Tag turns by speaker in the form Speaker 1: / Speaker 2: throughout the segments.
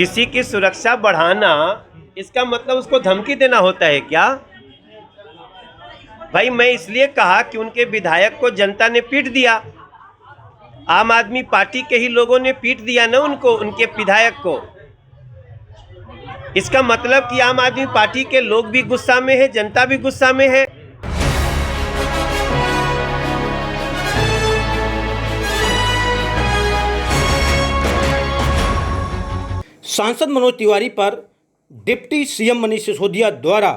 Speaker 1: किसी की सुरक्षा बढ़ाना इसका मतलब उसको धमकी देना होता है क्या? भाई मैं इसलिए कहा कि उनके विधायक को जनता ने पीट दिया, आम आदमी पार्टी के ही लोगों ने पीट दिया ना उनको, उनके विधायक को। इसका मतलब कि आम आदमी पार्टी के लोग भी गुस्सा में है, जनता भी गुस्सा में है।
Speaker 2: सांसद मनोज तिवारी पर डिप्टी सीएम मनीष सिसोदिया द्वारा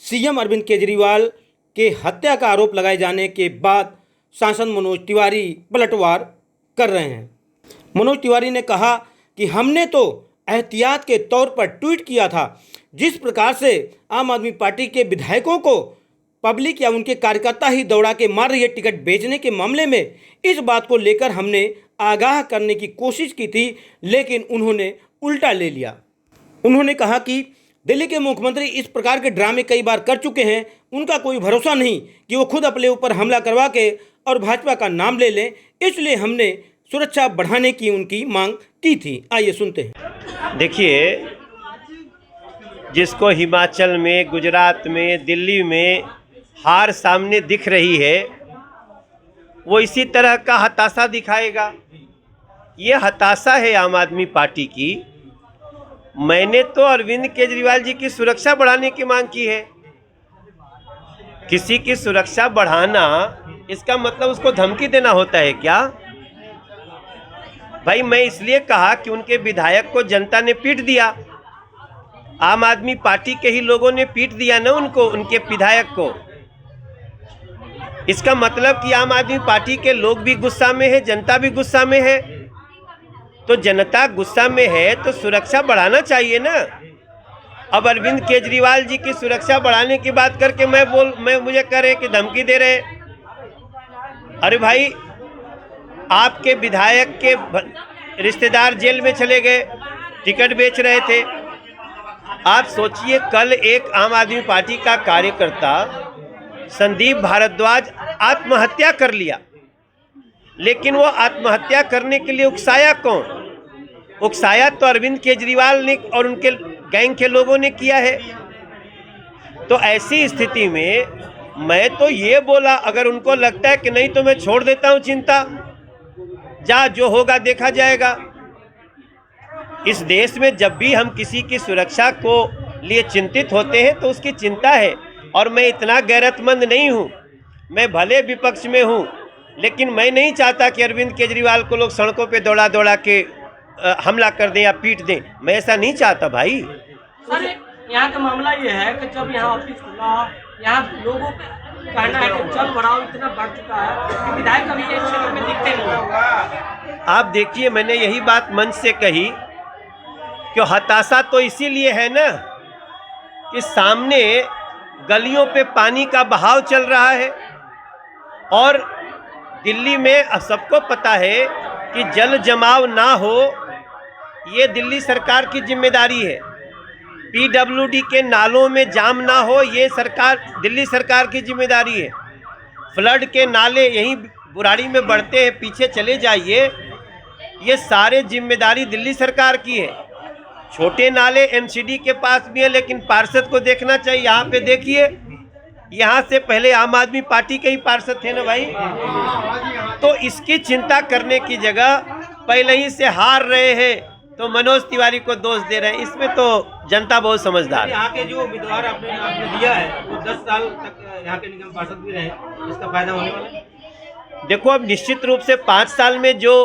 Speaker 2: सीएम अरविंद केजरीवाल के हत्या का आरोप लगाए जाने के बाद सांसद मनोज तिवारी पलटवार कर रहे हैं। मनोज तिवारी ने कहा कि हमने तो एहतियात के तौर पर ट्वीट किया था। जिस प्रकार से आम आदमी पार्टी के विधायकों को पब्लिक या उनके कार्यकर्ता ही दौड़ा के मार रही है टिकट बेचने के मामले में, इस बात को लेकर हमने आगाह करने की कोशिश की थी, लेकिन उन्होंने उल्टा ले लिया। उन्होंने कहा कि दिल्ली के मुख्यमंत्री इस प्रकार के ड्रामे कई बार कर चुके हैं, उनका कोई भरोसा नहीं कि वो खुद अपने ऊपर हमला करवा के और भाजपा का नाम ले लें, इसलिए हमने सुरक्षा बढ़ाने की उनकी मांग की थी। आइए सुनते हैं।
Speaker 1: देखिए, जिसको हिमाचल में, गुजरात में, दिल्ली में हार सामने दिख रही है, वो इसी तरह का हताशा दिखाएगा। ये हताशा है आम आदमी पार्टी की। मैंने तो अरविंद केजरीवाल जी की सुरक्षा बढ़ाने की मांग की है। किसी की सुरक्षा बढ़ाना इसका मतलब उसको धमकी देना होता है क्या? भाई मैं इसलिए कहा कि उनके विधायक को जनता ने पीट दिया, आम आदमी पार्टी के ही लोगों ने पीट दिया ना उनको, उनके विधायक को। इसका मतलब कि आम आदमी पार्टी के लोग भी गुस्सा में है, जनता भी गुस्सा में है। तो जनता गुस्सा में है तो सुरक्षा बढ़ाना चाहिए ना। अब अरविंद केजरीवाल जी की सुरक्षा बढ़ाने की बात करके मुझे कह रहे कि धमकी दे रहे। अरे भाई, आपके विधायक के रिश्तेदार जेल में चले गए, टिकट बेच रहे थे। आप सोचिए, कल एक आम आदमी पार्टी का कार्यकर्ता संदीप भारद्वाज आत्महत्या कर लिया, लेकिन वो आत्महत्या करने के लिए उकसाया कौन? उकसाया तो अरविंद केजरीवाल ने और उनके गैंग के लोगों ने किया है। तो ऐसी स्थिति में मैं तो ये बोला, अगर उनको लगता है कि नहीं तो मैं छोड़ देता हूं चिंता, जा जो होगा देखा जाएगा। इस देश में जब भी हम किसी की सुरक्षा को लिए चिंतित होते हैं तो उसकी चिंता है। और मैं इतना गैरतमंद नहीं हूं, मैं भले विपक्ष में हूं, लेकिन मैं नहीं चाहता कि अरविंद केजरीवाल को लोग सड़कों पे दौड़ा दौड़ा के हमला कर दें या पीट दें। मैं ऐसा नहीं चाहता भाई।
Speaker 3: सर, यहाँ का मामला ये है कि जब यहाँ ऑफिस खुला, यहाँ लोगों का कहना है कि जल भराव इतना बढ़ चुका है कि विधायक अभी ये क्षेत्र में दिखते नहीं।
Speaker 1: आप देखिए, मैंने यही बात मंच से कही कि हताशा तो इसीलिए है ना कि सामने गलियों पे पानी का बहाव चल रहा है और दिल्ली में सबको पता है कि जल जमाव ना हो, ये दिल्ली सरकार की जिम्मेदारी है। पीडब्ल्यूडी के नालों में जाम ना हो, ये दिल्ली सरकार की जिम्मेदारी है। फ्लड के नाले यहीं बुराड़ी में बढ़ते हैं, पीछे चले जाइए, ये सारे जिम्मेदारी दिल्ली सरकार की है। छोटे नाले एमसीडी के पास भी है, लेकिन पार्षद को देखना चाहिए। यहाँ पे देखिए, यहाँ से पहले आम आदमी पार्टी के ही पार्षद थे ना भाई। तो इसकी चिंता करने की जगह पहले ही से हार रहे हैं तो मनोज तिवारी को दोष दे रहे हैं। इसमें तो जनता बहुत समझदार है।
Speaker 2: यहाँ के जो उम्मीदवार आपने दिया है वो 10 साल तक यहाँ के निगम पार्षद भी रहे, इसका फायदा होने वाला है?
Speaker 1: देखो, अब निश्चित रूप से 5 साल में जो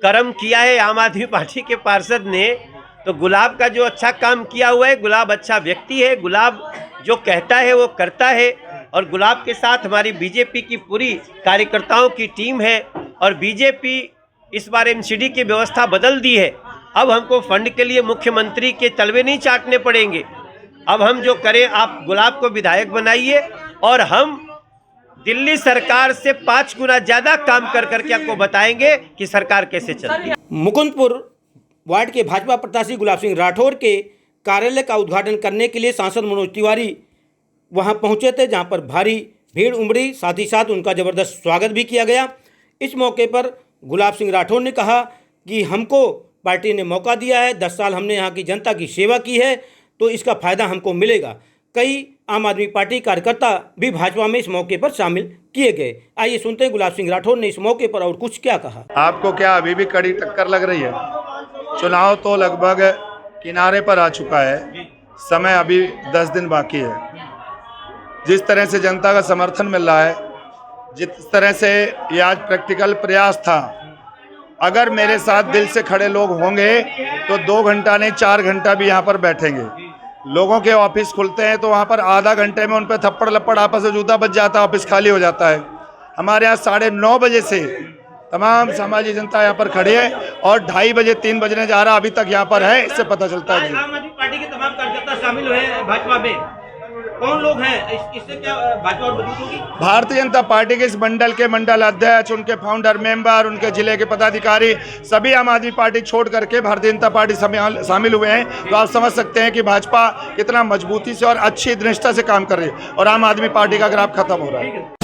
Speaker 1: कर्म किया है आम आदमी पार्टी के पार्षद ने, तो गुलाब का जो अच्छा काम किया हुआ है, गुलाब अच्छा व्यक्ति है, गुलाब जो कहता है वो करता है। और गुलाब के साथ हमारी बीजेपी की पूरी कार्यकर्ताओं की टीम है और बीजेपी इस बार एमसीडी की व्यवस्था बदल दी है। अब हमको फंड के लिए मुख्यमंत्री के तलवे नहीं चाटने पड़ेंगे। अब हम जो करें, आप गुलाब को विधायक बनाइए और हम दिल्ली सरकार से 5 गुना ज़्यादा काम कर करके आपको बताएंगे कि सरकार कैसे चलती है।
Speaker 2: मुकुंदपुर वार्ड के भाजपा प्रत्याशी गुलाब सिंह राठौर के कार्यालय का उद्घाटन करने के लिए सांसद मनोज तिवारी वहां पहुंचे थे, जहां पर भारी भीड़ उमड़ी, साथ ही साथ उनका ज़बरदस्त स्वागत भी किया गया। इस मौके पर गुलाब सिंह राठौर ने कहा कि हमको पार्टी ने मौका दिया है, 10 साल हमने यहाँ की जनता की सेवा की है, तो इसका फ़ायदा हमको मिलेगा। कई आम आदमी पार्टी कार्यकर्ता भी भाजपा में इस मौके पर शामिल किए गए। आइए सुनते हैं गुलाब सिंह राठौर ने इस मौके पर और कुछ क्या कहा।
Speaker 4: आपको क्या अभी भी कड़ी टक्कर लग रही है? चुनाव तो लगभग किनारे पर आ चुका है, समय अभी 10 दिन बाकी है। जिस तरह से जनता का समर्थन मिल रहा है, जिस तरह से ये आज प्रैक्टिकल प्रयास था, अगर मेरे साथ दिल से खड़े लोग होंगे तो 2 घंटा नहीं 4 घंटा भी यहाँ पर बैठेंगे। लोगों के ऑफिस खुलते हैं तो वहाँ पर आधा घंटे में उन पर थप्पड़ लप्पड़ आपस में जूता बच जाता है, ऑफिस खाली हो जाता है। हमारे यहाँ 9:30 बजे से तमाम सामाजिक जनता यहाँ पर खड़ी है और 2:30 बजे 3 बजने जा रहा अभी तक यहाँ पर है, इससे पता चलता है।
Speaker 3: आम आदमी पार्टी के तमाम कार्यकर्ता शामिल हुए हैं भाजपा में, कौन लोग हैं, इससे क्या भाजपा और मजबूत होगी? भारतीय जनता पार्टी के इस मंडल के मंडल अध्यक्ष, उनके फाउंडर मेंबर, उनके जिले के पदाधिकारी सभी आम आदमी पार्टी छोड़ करके भारतीय जनता पार्टी शामिल हुए हैं। तो आप समझ सकते हैं कि भाजपा कितना मजबूती से और अच्छी दृढ़ता से काम कर रही है और आम आदमी पार्टी का ग्राफ खत्म हो रहा है।